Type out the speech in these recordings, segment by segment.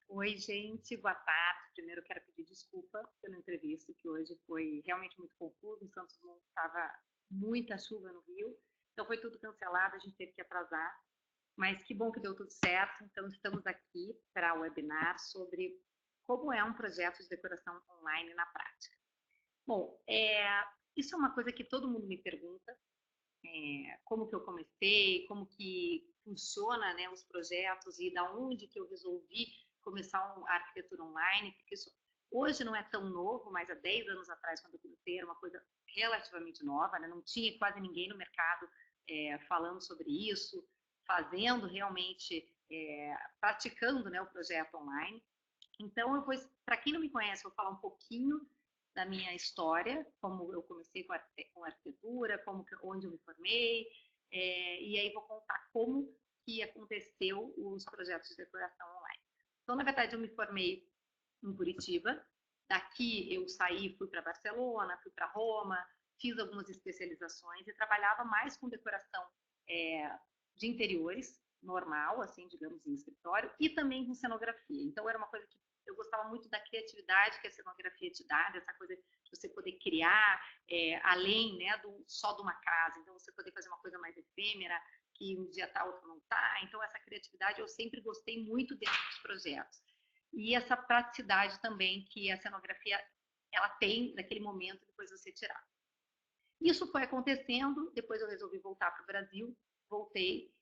Oi, gente, boa tarde. Primeiro, eu quero pedir desculpa pelo imprevisto, que hoje foi realmente muito confuso. Em Santos Dumont estava muita chuva no Rio, então foi tudo cancelado, a gente teve que atrasar. Mas que bom que deu tudo certo. Então, estamos aqui para o webinar sobre como é um projeto de decoração online na prática. Bom, isso é uma coisa que todo mundo me pergunta, como que eu comecei, como que funciona, né, os projetos e da onde que eu resolvi começar a arquitetura online, porque isso hoje não é tão novo, mas há 10 anos atrás, quando eu comecei, era uma coisa relativamente nova, né? Não tinha quase ninguém no mercado falando sobre isso, fazendo realmente, praticando, né, o projeto online. Então, eu vou, para quem não me conhece, eu vou falar um pouquinho da minha história, como eu comecei com arquitetura, onde eu me formei, e aí vou contar como que aconteceu os projetos de decoração online. Então, na verdade, eu me formei em Curitiba, daqui eu saí, fui para Barcelona, fui para Roma, fiz algumas especializações e trabalhava mais com decoração de interiores, normal, assim, digamos, em escritório, e também com cenografia. Então, era uma coisa que eu gostava muito da criatividade que a cenografia te dá, dessa coisa de você poder criar além, né, só de uma casa. Então, você poder fazer uma coisa mais efêmera, que um dia tá, outro não tá. Então, essa criatividade eu sempre gostei muito dentro dos projetos. E essa praticidade também que a cenografia ela tem naquele momento depois de você tirar. Isso foi acontecendo, depois eu resolvi voltar para o Brasil, voltei,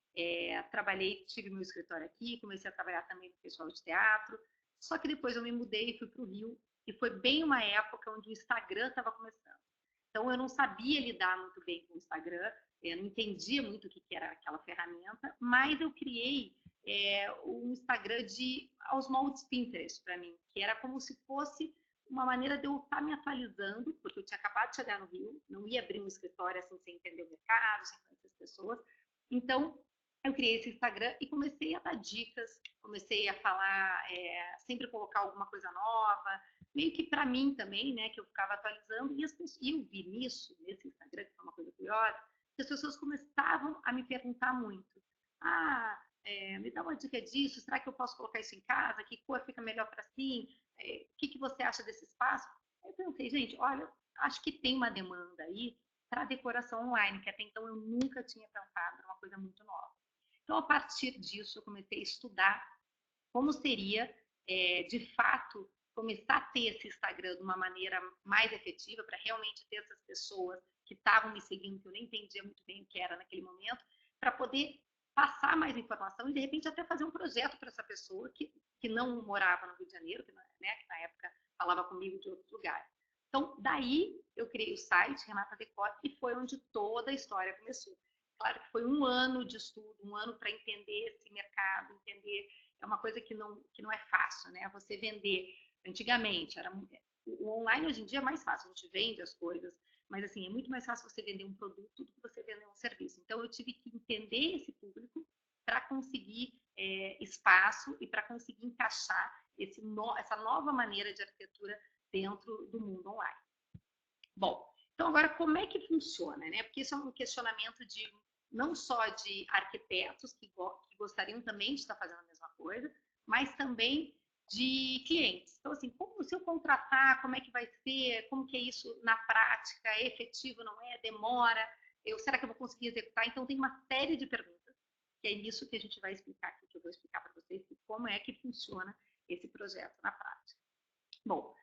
trabalhei, tive meu escritório aqui, comecei a trabalhar também no pessoal de teatro, só que depois eu me mudei e fui para o Rio, e foi bem uma época onde o Instagram estava começando. Então eu não sabia lidar muito bem com o Instagram, eu não entendia muito o que era aquela ferramenta, mas eu criei um Instagram aos moldes Pinterest para mim, que era como se fosse uma maneira de eu estar me atualizando, porque eu tinha acabado de chegar no Rio, não ia abrir um escritório assim sem entender o mercado, sem conhecer as pessoas. Então, eu criei esse Instagram e comecei a dar dicas, comecei a falar, sempre colocar alguma coisa nova, meio que para mim também, né, que eu ficava atualizando, e eu vi nisso, nesse Instagram, que foi uma coisa curiosa, que as pessoas começavam a me perguntar muito. Me dá uma dica disso, será que eu posso colocar isso em casa? Que cor fica melhor para assim? O que você acha desse espaço? Eu pensei, gente, olha, acho que tem uma demanda aí para decoração online, que até então eu nunca tinha pensado, era uma coisa muito nova. Então, a partir disso, eu comecei a estudar como seria, de fato, começar a ter esse Instagram de uma maneira mais efetiva, para realmente ter essas pessoas que estavam me seguindo, que eu nem entendia muito bem o que era naquele momento, para poder passar mais informação e, de repente, até fazer um projeto para essa pessoa que não morava no Rio de Janeiro, né, que na época falava comigo de outros lugares. Então, daí eu criei o site Renata Decor e foi onde toda a história começou. Claro que foi um ano de estudo, um ano para entender esse mercado, entender. É uma coisa que não é fácil, né? Você vender, antigamente, o online hoje em dia é mais fácil, a gente vende as coisas, mas assim, é muito mais fácil você vender um produto do que você vender um serviço. Então, eu tive que entender esse público para conseguir espaço e para conseguir encaixar essa nova maneira de arquitetura dentro do mundo online. Bom, então agora como é que funciona, né? Porque isso é um questionamento não só de arquitetos que gostariam também de estar fazendo a mesma coisa, mas também de clientes. Então, assim, se eu contratar, como é que vai ser? Como que é isso na prática? É efetivo, não é? Demora? Será que eu vou conseguir executar? Então, tem uma série de perguntas, que é nisso que a gente vai explicar aqui, que eu vou explicar para vocês como é que funciona esse projeto na prática. Bom,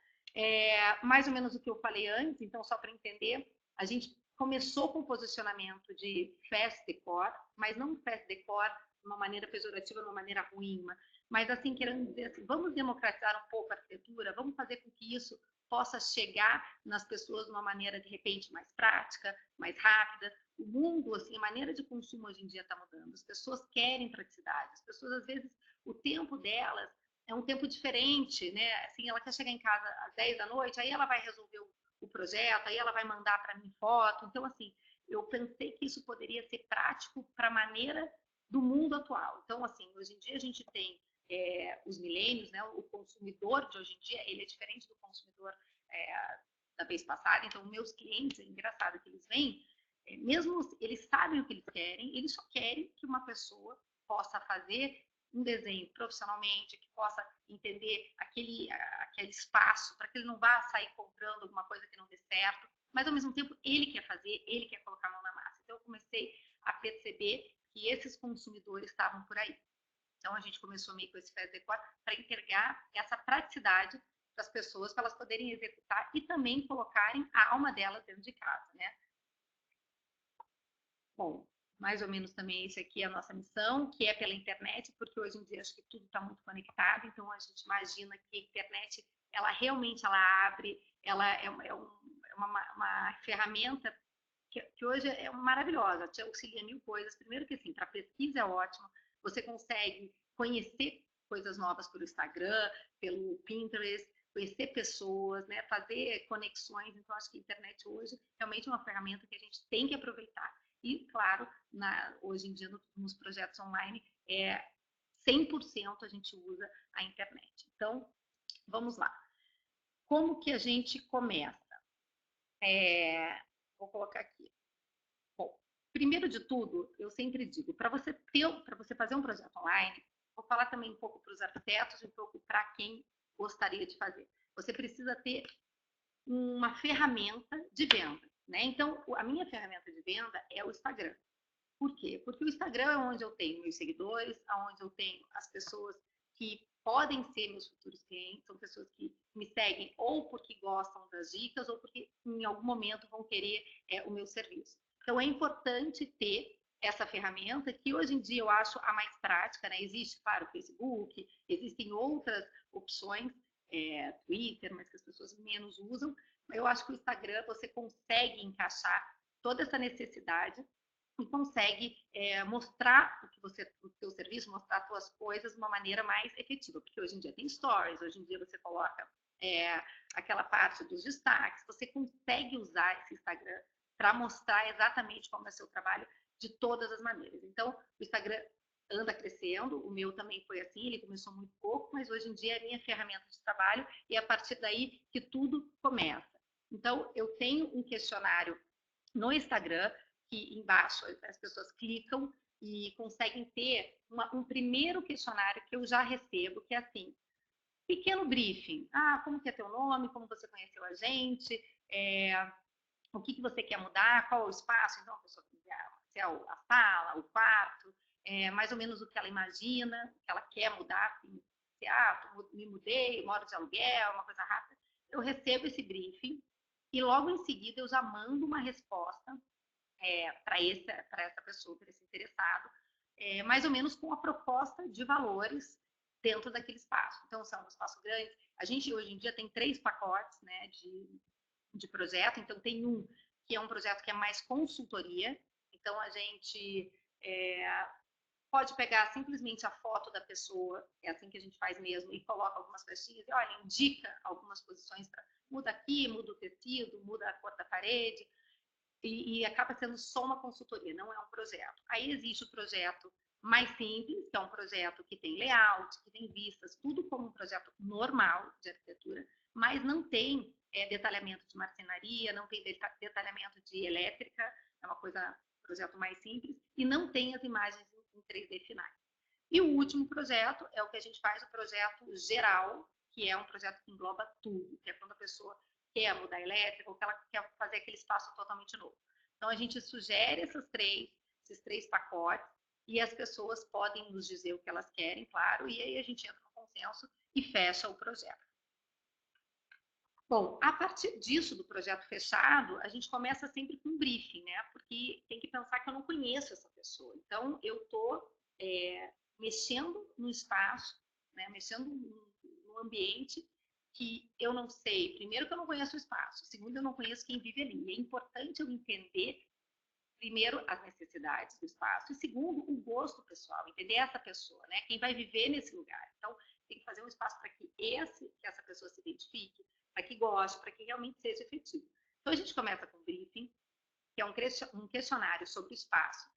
mais ou menos o que eu falei antes, então, só para entender, a gente começou com o posicionamento de fast decor, mas não fast decor de uma maneira pejorativa, de uma maneira ruim, mas assim, querendo dizer assim, vamos democratizar um pouco a arquitetura, vamos fazer com que isso possa chegar nas pessoas de uma maneira, de repente, mais prática, mais rápida. O mundo, assim, a maneira de consumo hoje em dia está mudando. As pessoas querem praticidade. As pessoas, às vezes, o tempo delas é um tempo diferente, né? Assim, ela quer chegar em casa às 10 da noite, aí ela vai resolver o projeto, aí ela vai mandar para mim foto. Então, assim, eu pensei que isso poderia ser prático para a maneira do mundo atual. Então, assim, hoje em dia a gente tem os milênios, né? O consumidor de hoje em dia, ele é diferente do consumidor da vez passada. Então, meus clientes, é engraçado que eles vêm, mesmo eles sabem o que eles querem só querem que uma pessoa possa fazer um desenho profissionalmente, que possa entender aquele espaço, para que ele não vá sair comprando alguma coisa que não dê certo, mas ao mesmo tempo ele quer fazer, ele quer colocar a mão na massa. Então eu comecei a perceber que esses consumidores estavam por aí. Então a gente começou meio com esse Fast Decor para entregar essa praticidade para as pessoas, para elas poderem executar e também colocarem a alma delas dentro de casa, né? Bom, mais ou menos também esse aqui é a nossa missão, que é pela internet, porque hoje em dia acho que tudo está muito conectado, então a gente imagina que a internet, ela realmente ela abre, ela uma ferramenta que hoje é maravilhosa, te auxilia mil coisas. Primeiro que assim, para pesquisa é ótimo, você consegue conhecer coisas novas pelo Instagram, pelo Pinterest, conhecer pessoas, né, fazer conexões. Então acho que a internet hoje realmente é uma ferramenta que a gente tem que aproveitar. E, claro, hoje em dia nos projetos online, 100% a gente usa a internet. Então, vamos lá. Como que a gente começa? Vou colocar aqui. Bom, primeiro de tudo, eu sempre digo, para você fazer um projeto online, vou falar também um pouco para os arquitetos e um pouco para quem gostaria de fazer. Você precisa ter uma ferramenta de venda, né? Então, a minha ferramenta de venda é o Instagram. Por quê? Porque o Instagram é onde eu tenho meus seguidores, onde eu tenho as pessoas que podem ser meus futuros clientes, são pessoas que me seguem ou porque gostam das dicas ou porque em algum momento vão querer o meu serviço. Então é importante ter essa ferramenta que hoje em dia eu acho a mais prática, né? Existe, claro, o Facebook, existem outras opções, Twitter, mas que as pessoas menos usam. Eu acho que o Instagram você consegue encaixar toda essa necessidade e consegue mostrar o teu serviço, mostrar as tuas coisas de uma maneira mais efetiva, porque hoje em dia tem stories, hoje em dia você coloca aquela parte dos destaques, você consegue usar esse Instagram para mostrar exatamente como é seu trabalho de todas as maneiras. Então, o Instagram anda crescendo, o meu também foi assim, ele começou muito pouco, mas hoje em dia é a minha ferramenta de trabalho e é a partir daí que tudo começa. Então, eu tenho um questionário no Instagram, que embaixo as pessoas clicam e conseguem ter um primeiro questionário que eu já recebo, que é assim, pequeno briefing. Como que é teu nome, como você conheceu a gente, o que você quer mudar, qual é o espaço, então a pessoa se é a sala, o quarto, mais ou menos o que ela imagina, o que ela quer mudar, assim, se me mudei, moro de aluguel, uma coisa rápida. Eu recebo esse briefing e logo em seguida eu já mando uma resposta para essa pessoa, para esse interessado, mais ou menos com a proposta de valores dentro daquele espaço. Então, se é um espaço grande, a gente hoje em dia tem 3 pacotes, né, de projeto. Então, tem um que é um projeto que é mais consultoria. Então, a gente pode pegar simplesmente a foto da pessoa, é assim que a gente faz mesmo, e coloca algumas festinhas e, olha, indica algumas posições para muda aqui, muda o tecido, muda a cor da parede, e acaba sendo só uma consultoria, não é um projeto. Aí existe o projeto mais simples, que é um projeto que tem layout, que tem vistas, tudo como um projeto normal de arquitetura, mas não tem detalhamento de marcenaria, não tem detalhamento de elétrica, é uma coisa, projeto mais simples, e não tem as imagens em 3D finais. E o último projeto é o que a gente faz, o projeto geral, que é um projeto que engloba tudo, que é quando a pessoa quer mudar a elétrica ou que ela quer fazer aquele espaço totalmente novo. Então, a gente sugere esses três pacotes e as pessoas podem nos dizer o que elas querem, claro, e aí a gente entra no consenso e fecha o projeto. Bom, a partir disso, do projeto fechado, a gente começa sempre com um briefing, né? Porque tem que pensar que eu não conheço essa pessoa. Então, eu estou mexendo no espaço, né? Mexendo no ambiente que eu não sei. Primeiro, que eu não conheço o espaço. Segundo, eu não conheço quem vive ali. E é importante eu entender, primeiro, as necessidades do espaço. E segundo, o gosto pessoal. Entender essa pessoa, né? Quem vai viver nesse lugar. Então, tem que fazer um espaço para que essa pessoa se identifique, para que goste, para que realmente seja efetivo. Então, a gente começa com o briefing, que é um questionário sobre o espaço,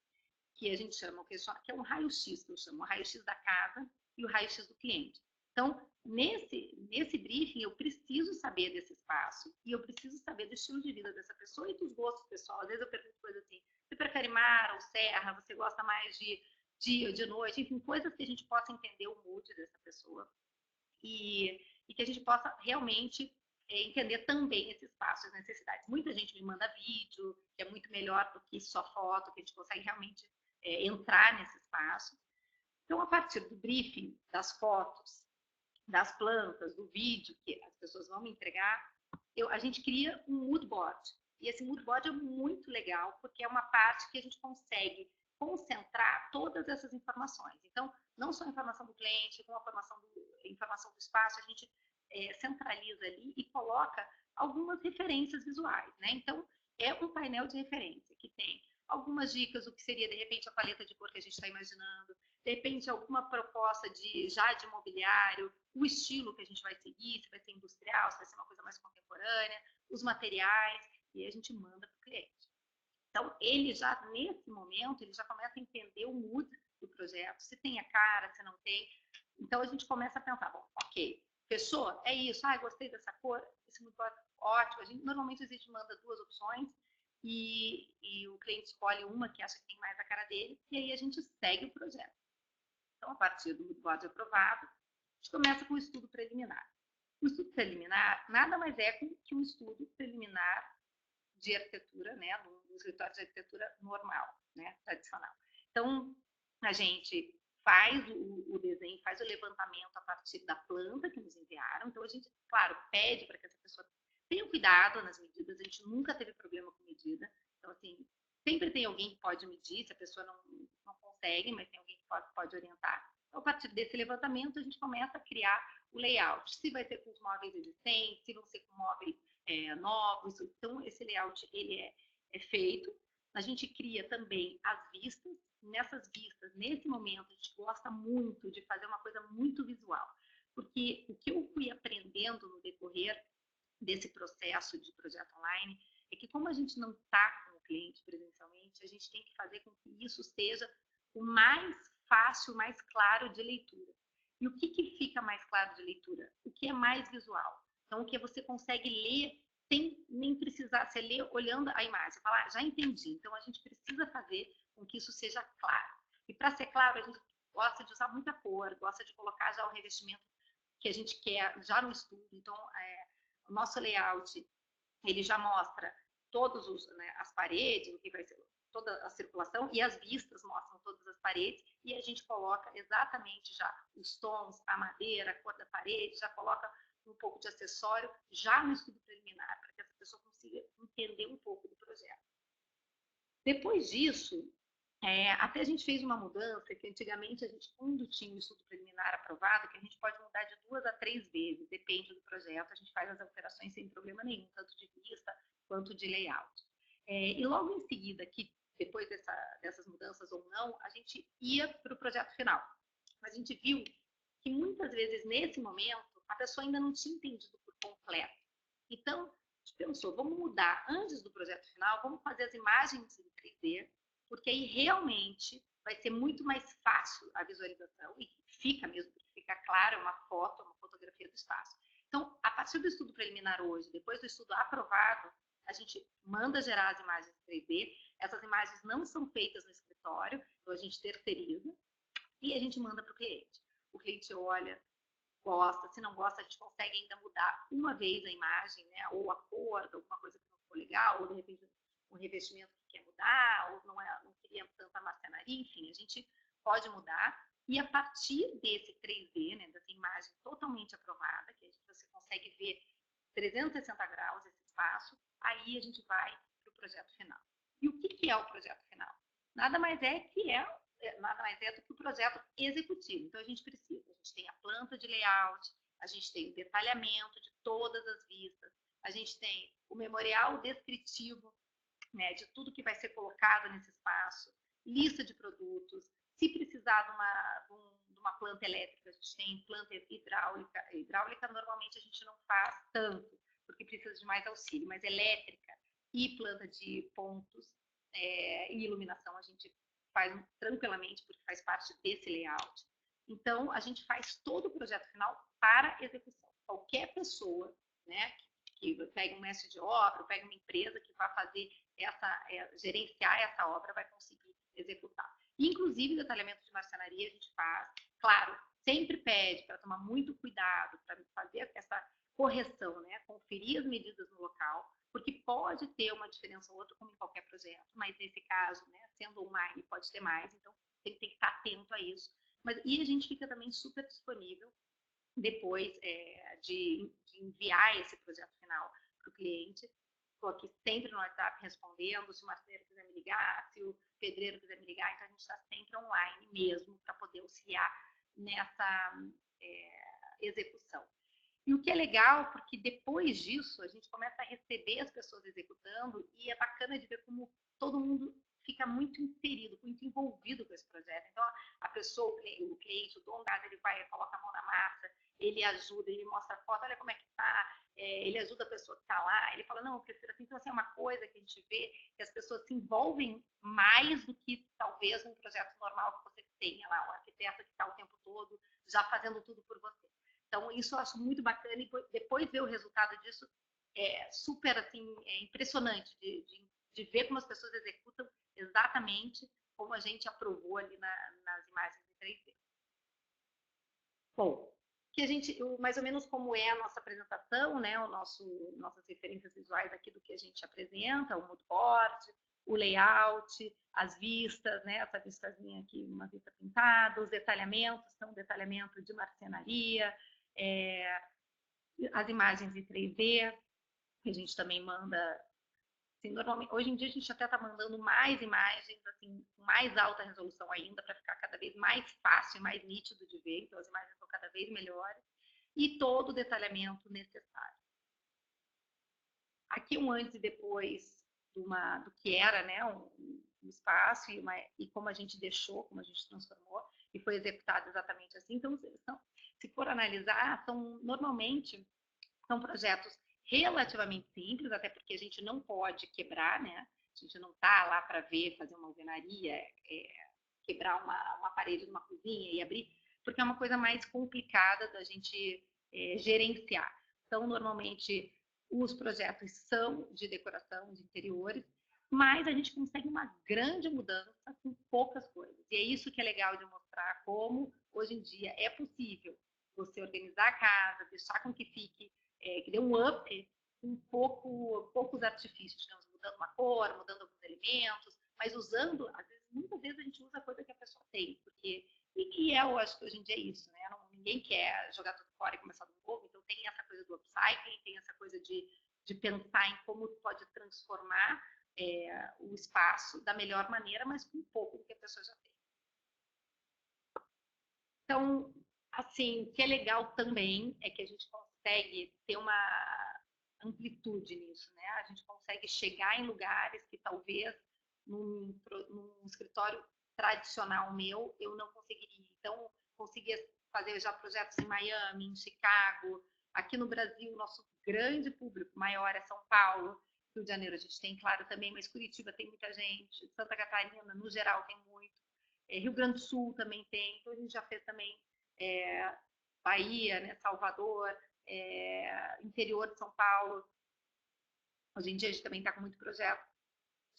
que a gente chama, que é um raio-x, que eu chamo, o raio-x da casa e o raio-x do cliente. Então, nesse briefing, eu preciso saber desse espaço e eu preciso saber do estilo de vida dessa pessoa e dos gostos pessoais. Às vezes eu pergunto coisas assim, você prefere mar ou serra? Você gosta mais de dia, de noite, enfim, coisas que a gente possa entender o mood dessa pessoa e que a gente possa realmente entender também esse espaço, as necessidades. Muita gente me manda vídeo, que é muito melhor do que só foto, que a gente consegue realmente entrar nesse espaço. Então, a partir do briefing, das fotos, das plantas, do vídeo que as pessoas vão me entregar, a gente cria um mood board. E esse mood board é muito legal, porque é uma parte que a gente consegue concentrar todas essas informações. Então, não só a informação do cliente, como a informação do espaço, a gente centraliza ali e coloca algumas referências visuais, né? Então, é um painel de referência que tem algumas dicas do que seria, de repente, a paleta de cor que a gente está imaginando, de repente, alguma proposta de mobiliário, o estilo que a gente vai seguir, se vai ser industrial, se vai ser uma coisa mais contemporânea, os materiais, e a gente manda para o cliente. Então, ele já, nesse momento, ele já começa a entender o mood do projeto, se tem a cara, se não tem. Então, a gente começa a pensar, bom, ok, fechou? É isso, gostei dessa cor, esse mood board, ótimo. Normalmente, a gente manda 2 opções, e o cliente escolhe uma que acha que tem mais a cara dele, e aí a gente segue o projeto. Então, a partir do mood board aprovado, a gente começa com o estudo preliminar. O estudo preliminar nada mais é que um estudo preliminar de arquitetura, né, no escritório de arquitetura normal, né, tradicional. Então, a gente faz o desenho, faz o levantamento a partir da planta que nos enviaram. Então, a gente, claro, pede para que essa pessoa tenha cuidado nas medidas. A gente nunca teve problema com medida. Então, assim, sempre tem alguém que pode medir, se a pessoa não consegue, mas tem alguém que pode orientar. Então, a partir desse levantamento, a gente começa a criar o layout. Se vai ser com os móveis existentes, se vão ser com móveis novos. Então, esse layout ele é feito. A gente cria também as vistas. Nessas vistas, nesse momento, a gente gosta muito de fazer uma coisa muito visual. Porque o que eu fui aprendendo no decorrer desse processo de projeto online é que, como a gente não está com o cliente presencialmente, a gente tem que fazer com que isso seja o mais fácil, mais claro de leitura. E o que fica mais claro de leitura? O que é mais visual. Então, o que você consegue ler sem nem precisar, você lê olhando a imagem, falar, já entendi. Então, a gente precisa fazer com que isso seja claro. E para ser claro, a gente gosta de usar muita cor, gosta de colocar já o revestimento que a gente quer já no estudo. Então, o nosso layout, ele já mostra todas as paredes, o que vai ser toda a circulação, e as vistas mostram todas as paredes, e a gente coloca exatamente já os tons, a madeira, a cor da parede, já coloca um pouco de acessório já no estudo preliminar, para que essa pessoa consiga entender um pouco do projeto. Depois disso, até a gente fez uma mudança, que antigamente a gente, quando tinha o estudo preliminar aprovado, que a gente pode mudar de 2 a 3 vezes, depende do projeto, a gente faz as alterações sem problema nenhum, tanto de vista quanto de layout. E logo em seguida, que depois dessas mudanças ou não, a gente ia para o projeto final. Mas a gente viu que muitas vezes, nesse momento, a pessoa ainda não tinha entendido por completo. Então, a gente pensou, vamos mudar antes do projeto final, vamos fazer as imagens em 3D, porque aí realmente vai ser muito mais fácil a visualização, e fica mesmo, porque fica claro, uma foto, uma fotografia do espaço. Então, a partir do estudo preliminar hoje, depois do estudo aprovado, a gente manda gerar as imagens 3D, essas imagens não são feitas no escritório, então a gente terceiriza, e a gente manda para o cliente. O cliente olha, gosta, se não gosta, a gente consegue ainda mudar uma vez a imagem, né? Ou a cor, alguma coisa que não ficou legal, ou de repente um revestimento que quer mudar, ou não queria tanta marcenaria, enfim, a gente pode mudar. E a partir desse 3D, né, dessa imagem totalmente aprovada, que você consegue ver 360 graus esse espaço, aí a gente vai para o projeto final. E o que é o projeto final? Nada mais é do que o projeto executivo. Então, a gente tem a planta de layout, a gente tem o detalhamento de todas as vistas, a gente tem o memorial descritivo, né, de tudo que vai ser colocado nesse espaço, lista de produtos, se precisar de uma planta elétrica, a gente tem planta hidráulica. Hidráulica, normalmente, a gente não faz tanto, porque precisa de mais auxílio, mas elétrica e planta de pontos e iluminação a gente faz tranquilamente, porque faz parte desse layout. Então, a gente faz todo o projeto final para execução. Qualquer pessoa, né, que pega um mestre de obra, pega uma empresa que vai fazer gerenciar essa obra, vai conseguir executar. Inclusive, detalhamento de marcenaria a gente faz. Claro, sempre pede para tomar muito cuidado, para fazer essa correção, né? Conferir as medidas no local, porque pode ter uma diferença ou outra, como em qualquer projeto, mas nesse caso, né, sendo online, pode ter mais, então tem que estar atento a isso. E a gente fica também super disponível depois de enviar esse projeto final para o cliente. Estou aqui sempre no WhatsApp respondendo, se o marceneiro quiser me ligar, se o pedreiro quiser me ligar, então a gente está sempre online mesmo para poder auxiliar nessa execução. E o que é legal, porque depois disso a gente começa a receber as pessoas executando e é bacana de ver como todo mundo fica muito inserido, muito envolvido com esse projeto. Então, a pessoa, o cliente, o dono da casa, ele vai, coloca a mão na massa, ele ajuda, ele mostra a foto, olha como é que tá, ele ajuda a pessoa que está lá, ele fala, não, eu prefiro assim. Então, assim, é uma coisa que a gente vê que as pessoas se envolvem mais do que talvez num projeto normal que você tenha lá, um arquiteto que está o tempo todo já fazendo tudo por você. Então, isso eu acho muito bacana e depois ver o resultado disso é super, assim, impressionante de ver como as pessoas executam exatamente como a gente aprovou ali nas imagens em 3D. Bom, mais ou menos como é a nossa apresentação, né, nossas referências visuais aqui do que a gente apresenta, o mood board, o layout, as vistas, né, essa vistazinha aqui, uma vista pintada, os detalhamentos, são detalhamento de marcenaria, as imagens em 3D, que a gente também manda, assim, normalmente, hoje em dia a gente até está mandando mais imagens, assim, com mais alta resolução ainda, para ficar cada vez mais fácil e mais nítido de ver, então as imagens são cada vez melhores, e todo o detalhamento necessário. Aqui um antes e depois do que era, né, um espaço e como a gente deixou, como a gente transformou, e foi executado exatamente assim. Então, se for analisar, normalmente são projetos relativamente simples, até porque a gente não pode quebrar, né? A gente não está lá para ver, fazer uma alvenaria, quebrar uma parede de uma cozinha e abrir, porque é uma coisa mais complicada da gente gerenciar. Então, normalmente, os projetos são de decoração de interiores, mas a gente consegue uma grande mudança com poucas coisas. E é isso que é legal de mostrar como, hoje em dia, é possível você organizar a casa, deixar com que fique, que dê um up com poucos artifícios, digamos, mudando uma cor, mudando alguns elementos, mas usando, às vezes, muitas vezes a gente usa a coisa que a pessoa tem, porque, eu acho que hoje em dia é isso, né? Ninguém quer jogar tudo fora e começar do novo, então tem essa coisa do upcycling, tem essa coisa de pensar em como pode transformar o espaço da melhor maneira, mas com um pouco do que a pessoa já tem. Então, assim, o que é legal também é que a gente consegue ter uma amplitude nisso, né? A gente consegue chegar em lugares que talvez num escritório tradicional meu eu não conseguiria. Então, conseguia fazer já projetos em Miami, em Chicago, aqui no Brasil, nosso grande público maior é São Paulo, Rio de Janeiro a gente tem, claro, também, mas Curitiba tem muita gente, Santa Catarina, no geral, tem muito. Rio Grande do Sul também tem, então a gente já fez também Bahia, né, Salvador, interior de São Paulo. Hoje em dia a gente também está com muito projeto.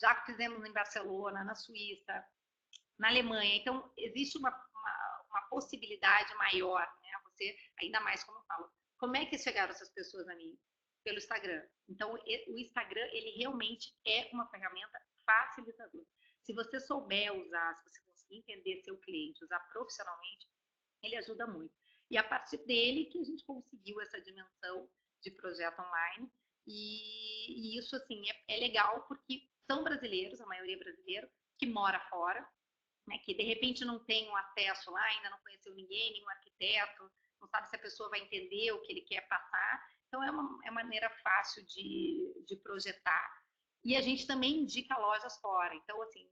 Já fizemos em Barcelona, na Suíça, na Alemanha. Então, existe uma possibilidade maior, né? Você, ainda mais como eu falo, como é que chegaram essas pessoas a mim? Pelo Instagram. Então, o Instagram, ele realmente é uma ferramenta facilitadora. Se você souber usar, se você conseguir entender seu cliente, usar profissionalmente, ele ajuda muito. E a partir dele que a gente conseguiu essa dimensão de projeto online. E isso, assim, é legal porque são brasileiros, a maioria é brasileiro, que mora fora, né, que de repente não tem um acesso lá, ainda não conheceu ninguém, nenhum arquiteto, não sabe se a pessoa vai entender o que ele quer passar. Então, é uma maneira fácil de projetar. E a gente também indica lojas fora. Então, assim,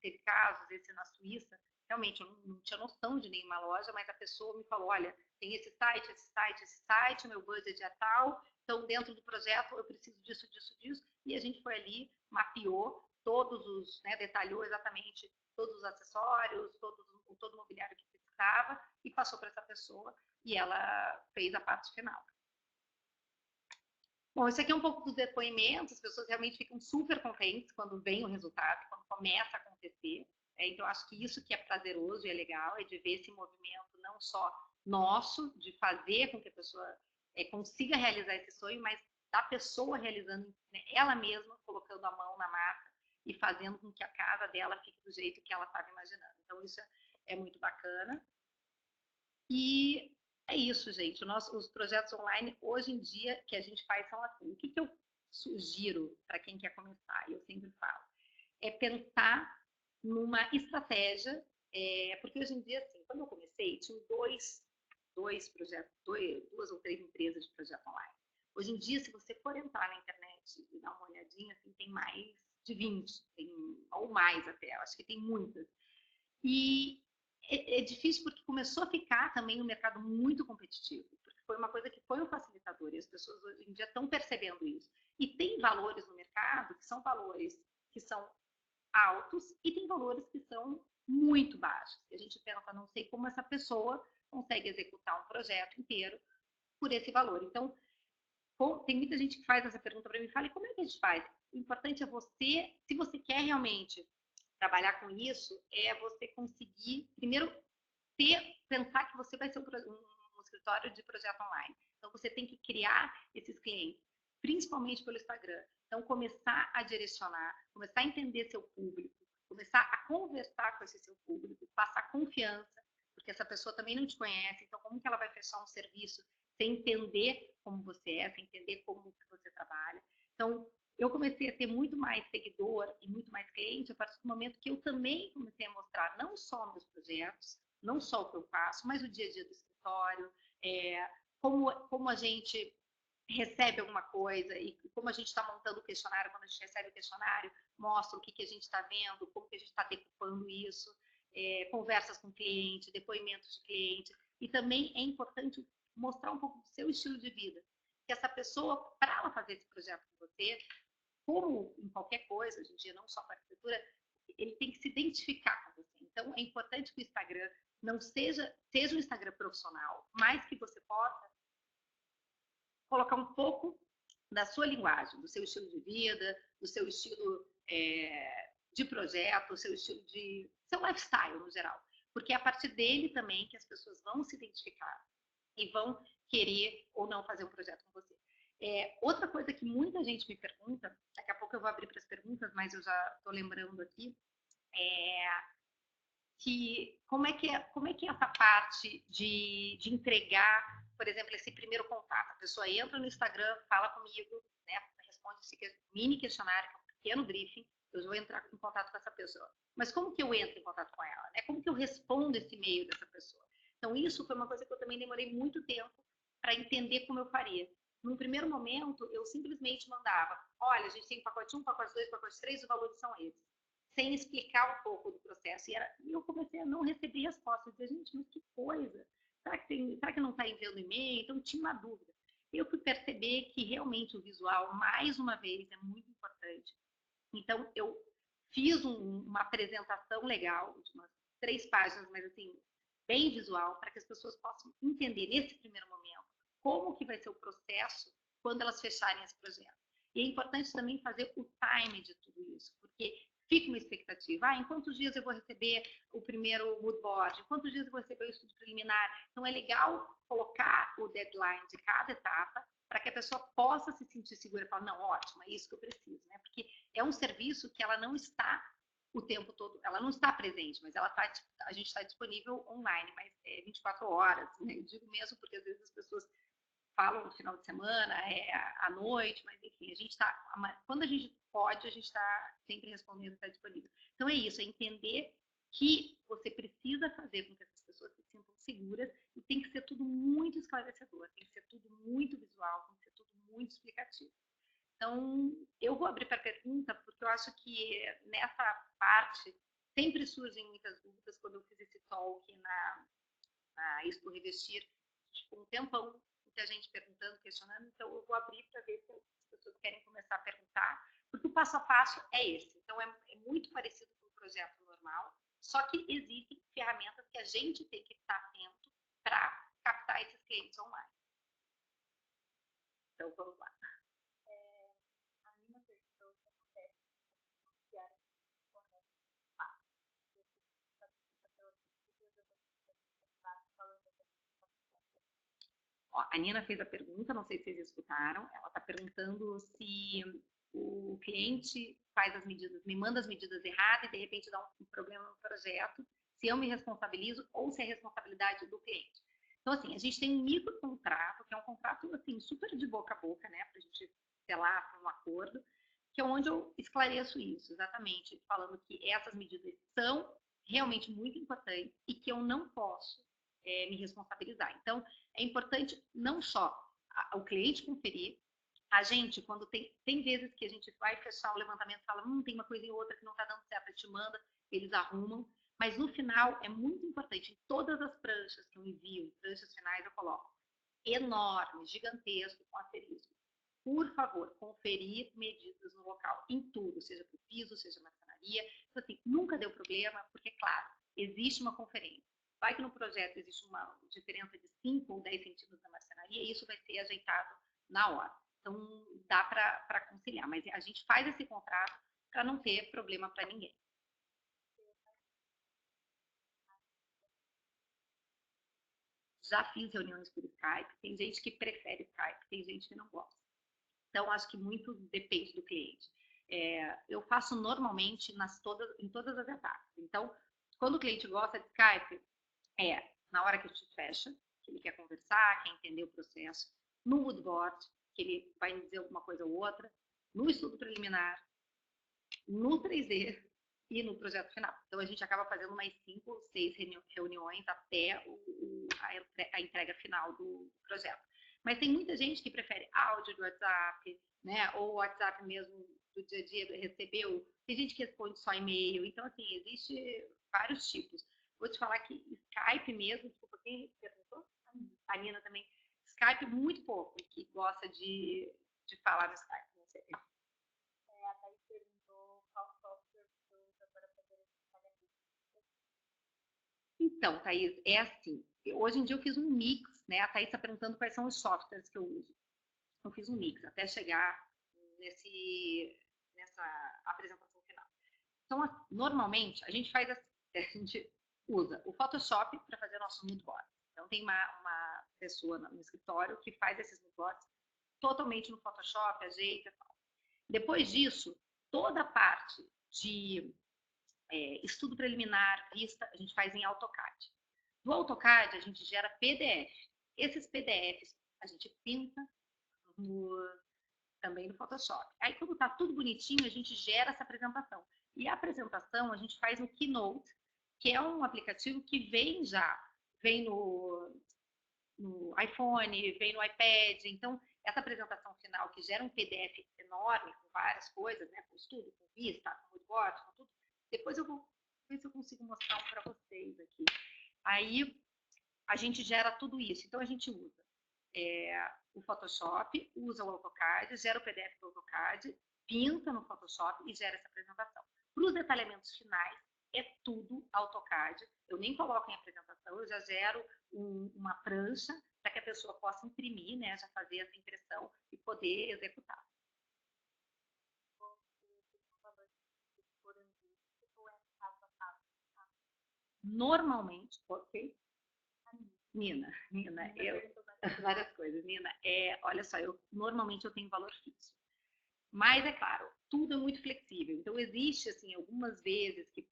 teve casos, esse na Suíça, realmente eu não tinha noção de nenhuma loja, mas a pessoa me falou, olha, tem esse site, esse site, esse site, meu budget é tal, então dentro do projeto eu preciso disso, disso, disso, e a gente foi ali, mapeou todos os, né, detalhou exatamente todos os acessórios, todo o mobiliário que precisava e passou para essa pessoa e ela fez a parte final. Bom, isso aqui é um pouco dos depoimentos, as pessoas realmente ficam super contentes quando vem o resultado, quando começa a acontecer. Então, acho que isso que é prazeroso e é legal, é de ver esse movimento não só nosso, de fazer com que a pessoa consiga realizar esse sonho, mas da pessoa realizando, né, ela mesma, colocando a mão na massa e fazendo com que a casa dela fique do jeito que ela estava imaginando. Então, isso é muito bacana. E é isso, gente. Os projetos online, hoje em dia, que a gente faz são assim. O que eu sugiro para quem quer começar? Eu sempre falo. É pensar numa estratégia, porque hoje em dia, assim, quando eu comecei, tinha dois projetos, duas ou três empresas de projeto online. Hoje em dia, se você for entrar na internet e dar uma olhadinha, assim, tem mais de 20, ou mais até, eu acho que tem muitas. E é difícil porque começou a ficar também um mercado muito competitivo, porque foi uma coisa que foi um facilitador e as pessoas hoje em dia estão percebendo isso. E tem valores no mercado que são valores que são altos e tem valores que são muito baixos. E a gente pensa, não sei como essa pessoa consegue executar um projeto inteiro por esse valor. Então, tem muita gente que faz essa pergunta para mim e fala, e como é que a gente faz? O importante é você, se você quer realmente trabalhar com isso, é você conseguir, primeiro, pensar que você vai ser um escritório de projeto online. Então, você tem que criar esses clientes, principalmente pelo Instagram. Então, começar a direcionar, começar a entender seu público, começar a conversar com esse seu público, passar confiança, porque essa pessoa também não te conhece, então como que ela vai fechar um serviço sem entender como você é, sem entender como você trabalha. Então, eu comecei a ter muito mais seguidor e muito mais cliente a partir do momento que eu também comecei a mostrar não só meus projetos, não só o que eu faço, mas o dia a dia do escritório, como a gente recebe alguma coisa e como a gente está montando o questionário, quando a gente recebe o questionário, mostra o que a gente está vendo, como que a gente está decupando isso, conversas com o cliente, depoimentos de cliente. E também é importante mostrar um pouco do seu estilo de vida. Que essa pessoa, para ela fazer esse projeto com você, como em qualquer coisa, hoje em dia, não só para arquitetura, ele tem que se identificar com você. Então, é importante que o Instagram não seja um Instagram profissional, mas que você possa colocar um pouco da sua linguagem, do seu estilo de vida, do seu estilo de projeto, do seu estilo de seu lifestyle no geral, porque é a partir dele também que as pessoas vão se identificar e vão querer ou não fazer um projeto com você. Outra coisa que muita gente me pergunta, daqui a pouco eu vou abrir para as perguntas, mas eu já estou lembrando aqui, que como é que é essa parte de entregar, por exemplo, esse primeiro contato? A pessoa entra no Instagram, fala comigo, né, responde esse mini questionário, que é um pequeno briefing, eu vou entrar em contato com essa pessoa. Mas como que eu entro em contato com ela? Né? Como que eu respondo esse e-mail dessa pessoa? Então, isso foi uma coisa que eu também demorei muito tempo para entender como eu faria. Num primeiro momento, eu simplesmente mandava, olha, a gente tem pacote 1, pacote 2, pacote 3, os valores são esses. Sem explicar um pouco do processo. E eu comecei a não receber respostas. Eu dizia, gente, mas que coisa? Será que não está enviando e-mail? Então, tinha uma dúvida. Eu fui perceber que realmente o visual, mais uma vez, é muito importante. Então, eu fiz uma apresentação legal, de umas 3 páginas, mas assim, bem visual, para que as pessoas possam entender, nesse primeiro momento, como que vai ser o processo quando elas fecharem esse projeto. E é importante também fazer o time de tudo isso, porque fica uma expectativa. Em quantos dias eu vou receber o primeiro mood board? Em quantos dias eu vou receber o estudo preliminar? Então, é legal colocar o deadline de cada etapa para que a pessoa possa se sentir segura e falar, não, ótimo, é isso que eu preciso, né? Porque é um serviço que ela não está o tempo todo, ela não está presente, mas a gente está disponível online, mas 24 horas, né? Eu digo mesmo porque às vezes as pessoas falam no final de semana, à noite, mas enfim, quando a gente pode, a gente está sempre respondendo, está disponível. Então é isso, é entender que você precisa fazer com que essas pessoas se sintam seguras e tem que ser tudo muito esclarecedor, tem que ser tudo muito visual, tem que ser tudo muito explicativo. Então, eu vou abrir para pergunta, porque eu acho que nessa parte sempre surgem muitas dúvidas. Quando eu fiz esse talk na Expo Revestir, tipo, um tempão, muita gente perguntando, questionando, então eu vou abrir para ver se as pessoas querem começar a perguntar, porque o passo a passo é esse. Então, é muito parecido com o projeto normal, só que existem ferramentas que a gente tem que estar atento para captar esses clientes online. Então, vamos lá. Ó, a Nina fez a pergunta, não sei se vocês escutaram, ela está perguntando se o cliente faz as medidas, me manda as medidas erradas e de repente dá um problema no projeto, se eu me responsabilizo ou se é responsabilidade do cliente. Então, assim, a gente tem um microcontrato, que é um contrato, assim, super de boca a boca, né, para a gente selar para um acordo, que é onde eu esclareço isso, exatamente, falando que essas medidas são realmente muito importantes e que eu não posso me responsabilizar. Então, é importante não só o cliente conferir, a gente, quando tem vezes que a gente vai fechar o levantamento e fala, tem uma coisa e outra que não está dando certo, a gente manda, eles arrumam, mas no final é muito importante, em todas as pranchas que eu envio, em pranchas finais eu coloco, enorme, gigantesco, com asterisco. Por favor, conferir medidas no local, em tudo, seja para o piso, seja marcenaria. Então, assim, nunca deu problema, porque, claro, existe uma conferência. Vai que no projeto existe uma diferença de 5 ou 10 centímetros da marcenaria, e isso vai ser ajeitado na hora. Então, dá para conciliar, mas a gente faz esse contrato para não ter problema para ninguém. Já fiz reuniões por Skype, tem gente que prefere Skype, tem gente que não gosta. Então, acho que muito depende do cliente. Eu faço normalmente em todas as etapas. Então, quando o cliente gosta de Skype, na hora que a gente fecha, que ele quer conversar, quer entender o processo, no moodboard, que ele vai dizer alguma coisa ou outra, no estudo preliminar, no 3D e no projeto final. Então, a gente acaba fazendo mais 5 ou 6 reuniões até a entrega final do projeto. Mas tem muita gente que prefere áudio do WhatsApp, né? Ou o WhatsApp mesmo do dia a dia, recebeu. Tem gente que responde só e-mail. Então, assim, existe vários tipos. Vou te falar que Skype mesmo, desculpa, quem perguntou? A Nina também. Skype, muito pouco, que gosta de falar no Skype. Não sei. A Thaís perguntou qual software você usa para fazer esse pagamento. Então, Thaís, é assim. Hoje em dia eu fiz um mix, né? A Thaís está perguntando quais são os softwares que eu uso. Eu fiz um mix até chegar nessa apresentação final. Então, normalmente, a gente faz a gente usa o Photoshop para fazer nosso moodboard. Então, tem uma pessoa no escritório que faz esses moodboards totalmente no Photoshop, ajeita e tal. Depois disso, toda a parte de estudo preliminar, vista, a gente faz em AutoCAD. Do AutoCAD, a gente gera PDF. Esses PDFs a gente pinta também no Photoshop. Aí, quando está tudo bonitinho, a gente gera essa apresentação. E a apresentação a gente faz no Keynote, que é um aplicativo que vem no iPhone, vem no iPad. Então, essa apresentação final, que gera um PDF enorme, com várias coisas, né, com estudo, com vista, com moodboard, com tudo, depois eu vou ver se eu consigo mostrar um para vocês aqui. Aí, a gente gera tudo isso. Então, a gente usa o Photoshop, usa o AutoCAD, gera o PDF do AutoCAD, pinta no Photoshop e gera essa apresentação. Para os detalhamentos finais, é tudo AutoCAD. Eu nem coloco em apresentação, eu já gero uma prancha para que a pessoa possa imprimir, né, já fazer essa impressão e poder executar. Normalmente, ok? Nina, várias coisas. Nina, olha só, normalmente eu tenho valor fixo. Mas, é claro, tudo é muito flexível. Então, existe, assim, algumas vezes que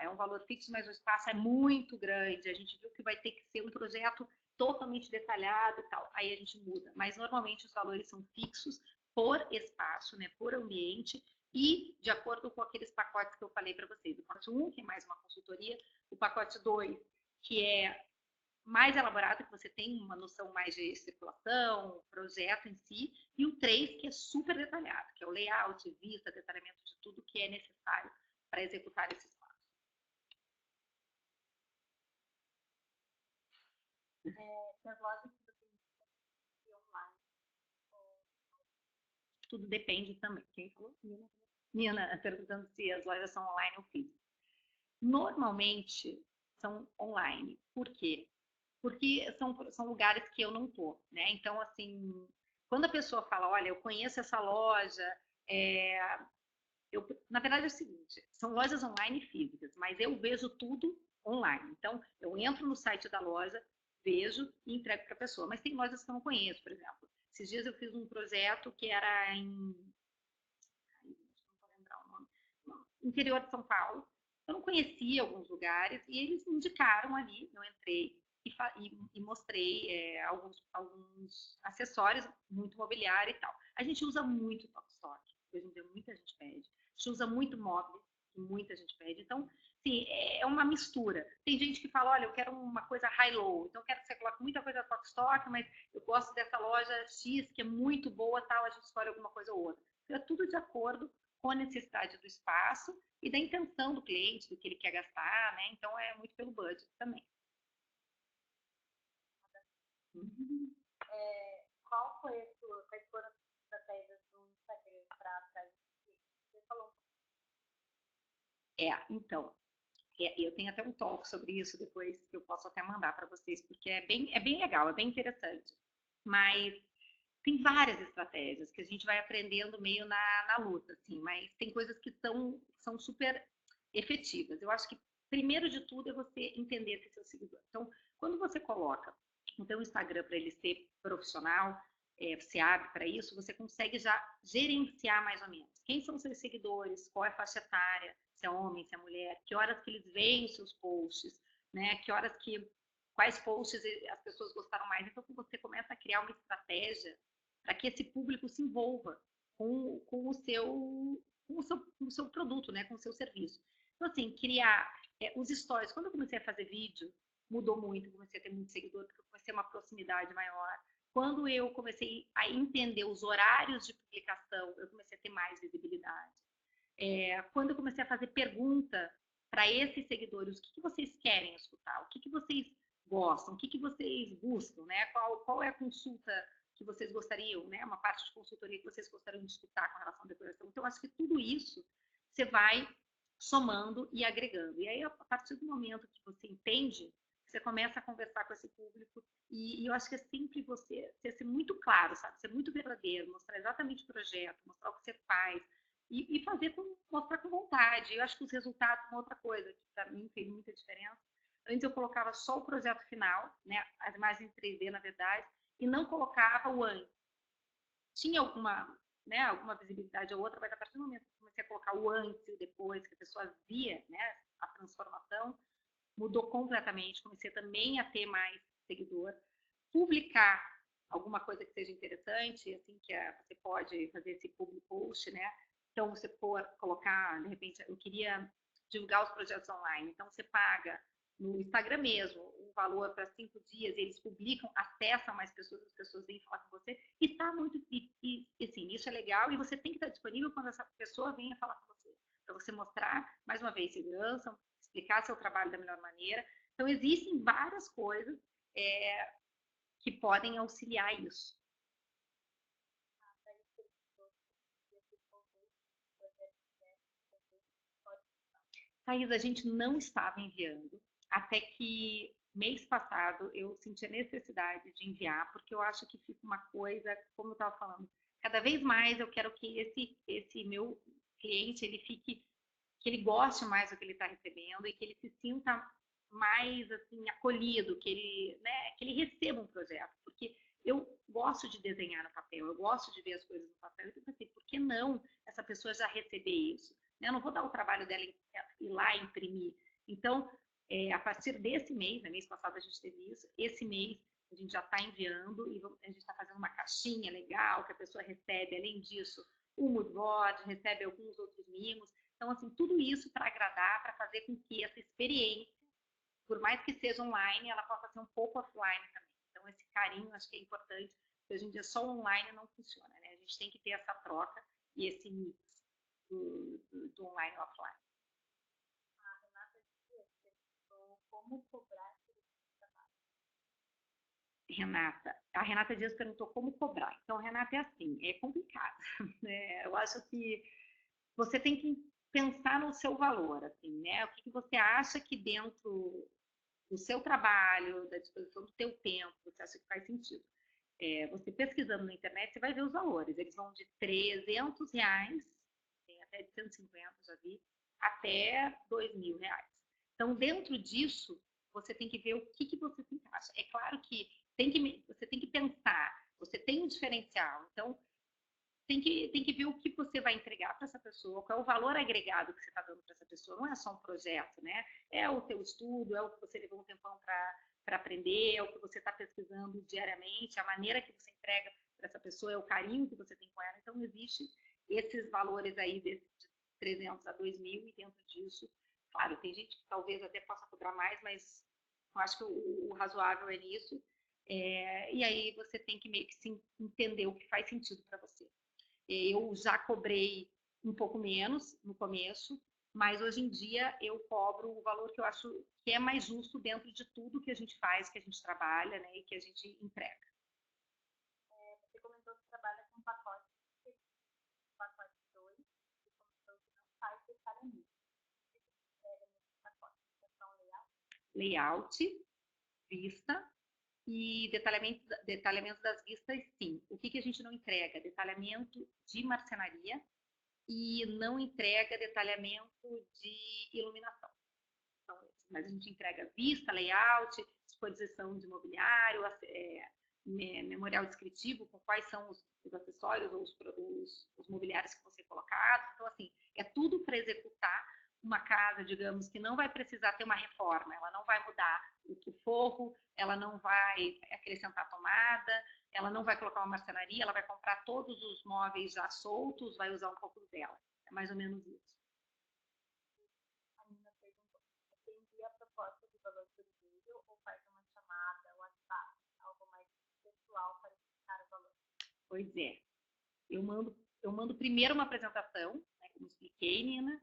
é um valor fixo, mas o espaço é muito grande. A gente viu que vai ter que ser um projeto totalmente detalhado e tal. Aí a gente muda. Mas, normalmente, os valores são fixos por espaço, né, por ambiente e de acordo com aqueles pacotes que eu falei para vocês. O pacote 1, que é mais uma consultoria, o pacote 2, que é mais elaborado, que você tem uma noção mais de circulação, projeto em si, e o 3, que é super detalhado, que é o layout, vista, detalhamento de tudo que é necessário para executar esses passos. As lojas que você indica online. Tudo depende também. Quem falou? Nina perguntando se as lojas são online ou físicas. Normalmente são online. Por quê? Porque são lugares que eu não tô, né? Então, assim, quando a pessoa fala, olha, eu conheço essa loja, na verdade é o seguinte, são lojas online físicas, mas eu vejo tudo online. Então, eu entro no site da loja, vejo e entrego para a pessoa. Mas tem lojas que eu não conheço, por exemplo. Esses dias eu fiz um projeto que era não vou lembrar o nome, no interior de São Paulo. Eu não conhecia alguns lugares e eles me indicaram ali, eu entrei e mostrei alguns acessórios, muito mobiliário e tal. A gente usa muito top stock, hoje em dia muita gente pede. A gente usa muito móvel, que muita gente pede. Então, sim, é uma mistura. Tem gente que fala, olha, eu quero uma coisa high-low, então eu quero que você coloque muita coisa top stock, mas eu gosto dessa loja X, que é muito boa, tal, a gente escolhe alguma coisa ou outra. Então, é tudo de acordo com a necessidade do espaço e da intenção do cliente, do que ele quer gastar, né? Então, é muito pelo budget também. Uhum. Quais foram as estratégias do Instagram para atrair? Você falou. Então, eu tenho até um talk sobre isso depois que eu posso até mandar para vocês, porque é bem legal, é bem interessante. Mas tem várias estratégias que a gente vai aprendendo meio na luta, assim, mas tem coisas que são super efetivas. Eu acho que, primeiro de tudo, é você entender esse seu seguidor. Então, quando você coloca o seu Instagram para ele ser profissional, você abre para isso, você consegue já gerenciar mais ou menos. Quem são seus seguidores, qual é a faixa etária, se é homem, se é mulher, que horas que eles veem os seus posts, né? Quais posts as pessoas gostaram mais. Então, você começa a criar uma estratégia para que esse público se envolva com o seu produto, né? Com o seu serviço. Então, assim, criar os stories. Quando eu comecei a fazer vídeo, mudou muito, comecei a ter muito seguidor, porque eu comecei a ter uma proximidade maior. Quando eu comecei a entender os horários de publicação, eu comecei a ter mais visibilidade. Quando eu comecei a fazer pergunta para esses seguidores, o que vocês querem escutar? O que vocês gostam? O que vocês buscam? Né? Qual é a consulta que vocês gostariam, né? Uma parte de consultoria que vocês gostariam de escutar com relação à decoração. Então, acho que tudo isso você vai somando e agregando. E aí, a partir do momento que você entende, você começa a conversar com esse público e eu acho que é sempre você ser muito claro, sabe? Ser muito verdadeiro, mostrar exatamente o projeto, mostrar o que você faz e mostrar com vontade. Eu acho que os resultados são outra coisa que para mim fez muita diferença. Antes eu colocava só o projeto final, né? As imagens em 3D, na verdade, e não colocava o antes. Tinha alguma visibilidade ou outra, mas a partir do momento que comecei a colocar o antes e o depois, que a pessoa via, né, a transformação, mudou completamente. Comecei também a ter mais seguidor. Publicar alguma coisa que seja interessante, assim, você pode fazer esse public post, né? Então, você pode colocar, de repente, eu queria divulgar os projetos online, então você paga no Instagram mesmo um valor para 5 dias, eles publicam, acessam mais pessoas, as pessoas vêm falar com você, e está muito, assim, isso é legal, e você tem que estar disponível quando essa pessoa venha falar com você, para você mostrar, mais uma vez, segurança, explicar seu trabalho da melhor maneira. Então, existem várias coisas que podem auxiliar isso. Thaís, a gente não estava enviando, até que mês passado eu senti a necessidade de enviar, porque eu acho que fica uma coisa, como eu estava falando, cada vez mais eu quero que esse meu cliente, que ele goste mais do que ele está recebendo e que ele se sinta mais assim acolhido, que ele receba um projeto, porque eu gosto de desenhar no papel, eu gosto de ver as coisas no papel, então assim, por que não essa pessoa já receber isso? Eu não vou dar o trabalho dela ir lá e imprimir. Então, a partir desse mês, né, mês passado a gente teve isso, esse mês a gente já está enviando e a gente está fazendo uma caixinha legal que a pessoa recebe, além disso, o mood board, recebe alguns outros mimos. Então, assim, tudo isso para agradar, para fazer com que essa experiência, por mais que seja online, ela possa ser um pouco offline também. Então, esse carinho acho que é importante, porque hoje em dia só online não funciona, né? A gente tem que ter essa troca e esse mix do online e offline. A Renata Dias perguntou como cobrar esse trabalho. A Renata Dias perguntou como cobrar. Então, Renata, é assim, é complicado. Né? Eu acho que você tem que pensar no seu valor, assim, né? O que você acha que dentro do seu trabalho, da disposição do teu tempo, você acha que faz sentido. Você pesquisando na internet, você vai ver os valores. Eles vão de R$300, tem até de 150, já vi, até R$2.000. Então, dentro disso, você tem que ver o que você se encaixa. É claro que você tem que pensar, você tem um diferencial, então tem que ver o que você vai entregar para essa pessoa, qual é o valor agregado que você está dando para essa pessoa. Não é só um projeto, né? É o teu estudo, é o que você levou um tempão para aprender, é o que você está pesquisando diariamente, a maneira que você entrega para essa pessoa, é o carinho que você tem com ela. Então, existe esses valores aí de 300 a 2.000 e dentro disso, claro, tem gente que talvez até possa cobrar mais, mas eu acho que o razoável é nisso. E aí você tem que meio que entender o que faz sentido para você. Eu já cobrei um pouco menos no começo, mas hoje em dia eu cobro o valor que eu acho que é mais justo dentro de tudo que a gente faz, que a gente trabalha, né, e que a gente entrega. Você comentou que trabalha com pacote 2, e comentou que não faz detalhamento. Você entrega nesse pacote, layout, vista e detalhamento das vistas, sim. O que a gente não entrega? Detalhamento de marcenaria e não entrega detalhamento de iluminação. Então, mas a gente entrega vista, layout, disposição de mobiliário, memorial descritivo, com quais são os acessórios ou os mobiliários que vão ser colocados. Então, assim, é tudo para executar uma casa, digamos, que não vai precisar ter uma reforma, ela não vai mudar o forro, ela não vai acrescentar tomada, ela não vai colocar uma marcenaria, ela vai comprar todos os móveis já soltos, vai usar um pouco dela. É mais ou menos isso. A Nina perguntou, você envia a proposta de valor por e-mail ou faz uma chamada, WhatsApp, algo mais pessoal para explicar o valor? Pois é. Eu mando primeiro uma apresentação, né, como expliquei, Nina,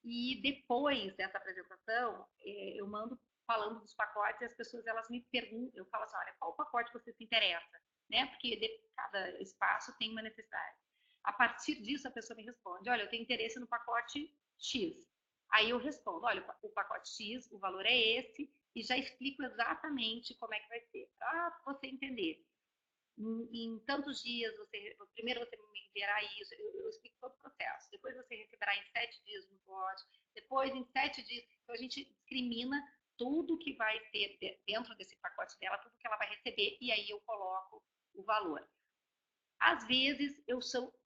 e depois dessa apresentação, eu mando falando dos pacotes e as pessoas elas me perguntam, eu falo assim, olha, qual pacote você se interessa? Né? Porque cada espaço tem uma necessidade. A partir disso, a pessoa me responde, olha, eu tenho interesse no pacote X. Aí eu respondo, olha, o pacote X, o valor é esse, e já explico exatamente como é que vai ser, para você entender. Em tantos dias, primeiro você me enviará isso, eu explico todo o processo, depois você receberá em 7 dias no lote, depois em 7 dias, então a gente discrimina tudo que vai ter dentro desse pacote dela, tudo que ela vai receber, e aí eu coloco o valor. Às vezes,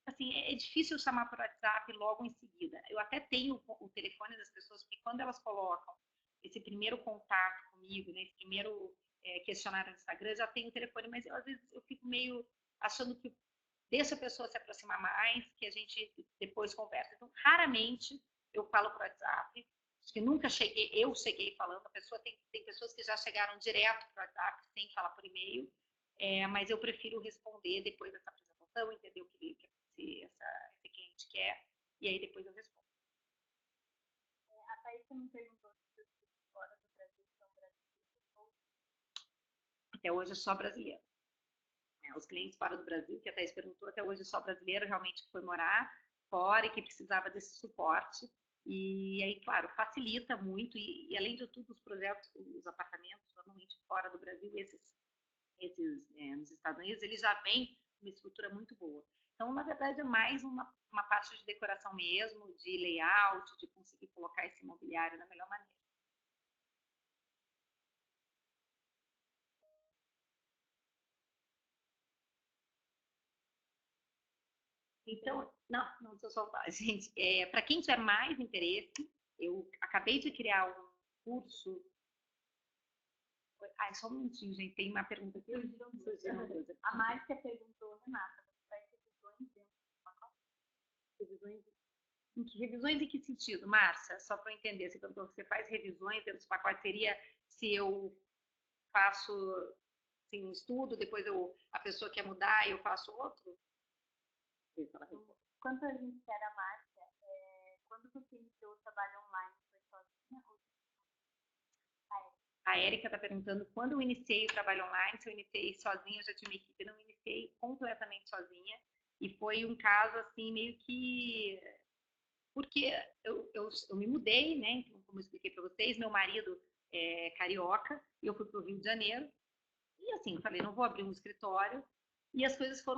assim, é difícil eu chamar por WhatsApp logo em seguida. Eu até tenho o telefone das pessoas, porque quando elas colocam esse primeiro contato comigo, né, esse primeiro questionário no Instagram, já tenho o telefone, mas às vezes eu fico meio achando que deixa a pessoa se aproximar mais, que a gente depois conversa. Então, raramente eu falo por WhatsApp, acho que nunca eu cheguei falando, a pessoa tem pessoas que já chegaram direto por WhatsApp, sem falar por e-mail, mas eu prefiro responder depois dessa apresentação, entender o que esse cliente quer, e aí depois eu respondo. A Thaís me perguntou se os fora do Brasil são brasileiros ou... Até hoje é só brasileiro. Os clientes fora do Brasil, que a Thaís perguntou, até hoje é só brasileiro realmente que foi morar fora e que precisava desse suporte. E aí, claro, facilita muito, e além de tudo, os projetos, os apartamentos, normalmente fora do Brasil, esses nos Estados Unidos, eles já vêm com uma estrutura muito boa. Então, na verdade, é mais uma parte de decoração mesmo, de layout, de conseguir colocar esse mobiliário da melhor maneira. Então, não estou soltar, gente. Para quem tiver mais interesse, eu acabei de criar um curso. Só um minutinho, gente. Tem uma pergunta aqui. A Márcia perguntou, Renata, você faz revisões dentro do pacote? Revisões em que sentido, Márcia? Só para eu entender, você faz revisões dentro dos pacotes, seria se eu faço assim, um estudo, depois a pessoa quer mudar e eu faço outro? Quanto a gente quer a Márcia, quando você iniciou o trabalho online, foi sozinha ou a Érica está perguntando quando eu iniciei o trabalho online, se eu iniciei sozinha, eu já tinha uma equipe, não iniciei completamente sozinha, e foi um caso assim, meio que... Porque eu me mudei, né, então, como eu expliquei para vocês, meu marido é carioca, e eu fui para o Rio de Janeiro, e assim, eu falei, não vou abrir um escritório, e as coisas foi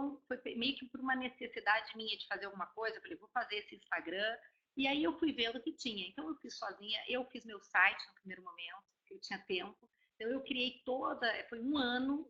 meio que por uma necessidade minha de fazer alguma coisa, eu falei, vou fazer esse Instagram, e aí eu fui vendo que tinha, então eu fiz sozinha, eu fiz meu site no primeiro momento, eu tinha tempo. Então, eu criei foi um ano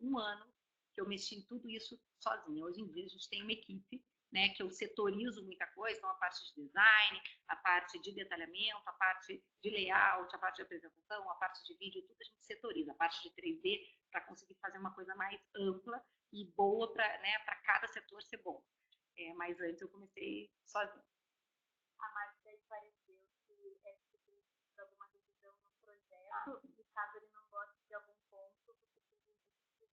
que eu mexi em tudo isso sozinha. Hoje em dia, a gente tem uma equipe, né, que eu setorizo muita coisa, então a parte de design, a parte de detalhamento, a parte de layout, a parte de apresentação, a parte de vídeo, tudo a gente setoriza, a parte de 3D, para conseguir fazer uma coisa mais ampla e boa para, né, para cada setor ser bom. Mas antes eu comecei sozinha. A Márcia pareceu que é preciso alguma revisão no projeto, e caso ele não goste de algum ponto, você precisa.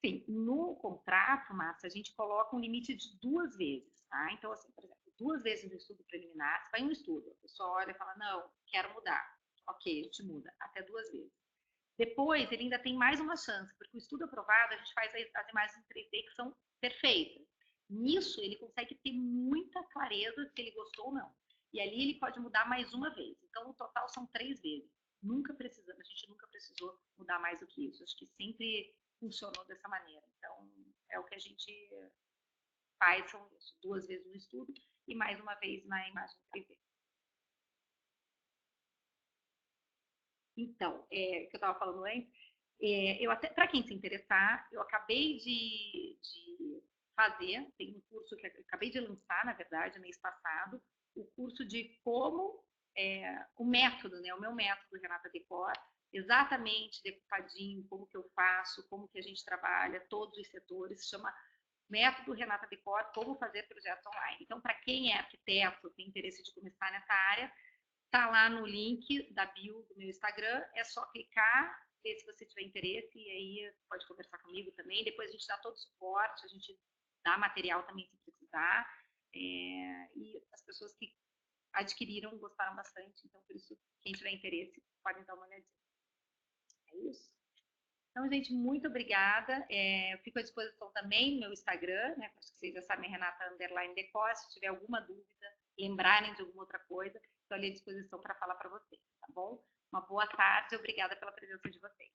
Sim, no contrato, Márcia, a gente coloca um limite de 2 vezes, tá? Então, assim, por exemplo, 2 vezes no estudo preliminar, você vai em um estudo, a pessoa olha e fala, não, quero mudar. Ok, a gente muda, até 2 vezes. Depois, ele ainda tem mais uma chance, porque o estudo aprovado, a gente faz as imagens em 3D que são perfeitas. Nisso, ele consegue ter muita clareza se ele gostou ou não. E ali ele pode mudar mais uma vez. Então, no total, são 3 vezes. A gente nunca precisou mudar mais do que isso. Acho que sempre funcionou dessa maneira. Então, é o que a gente faz, são isso, 2 vezes no estudo e mais uma vez na imagem 3D. Então, que eu estava falando antes, eu até, para quem se interessar, eu acabei de fazer, tem um curso que eu acabei de lançar, na verdade, mês passado, o curso de como, o método, né, o meu método Renata Decor, exatamente decupadinho, como que eu faço, como que a gente trabalha, todos os setores, se chama Método Renata Decor, como fazer projetos online. Então, para quem é arquiteto, tem interesse de começar nessa área, tá lá no link da bio do meu Instagram, é só clicar, ver se você tiver interesse, e aí pode conversar comigo também. Depois a gente dá todo o suporte, a gente dá material também se precisar. E as pessoas que adquiriram gostaram bastante, então por isso, quem tiver interesse, pode dar uma olhadinha. É isso. Então, gente, muito obrigada. Eu fico à disposição também no meu Instagram, né? Acho que vocês já sabem, Renata_Decor. Se tiver alguma dúvida, lembrarem de alguma outra coisa, estou ali à disposição para falar para vocês, tá bom? Uma boa tarde e obrigada pela presença de vocês.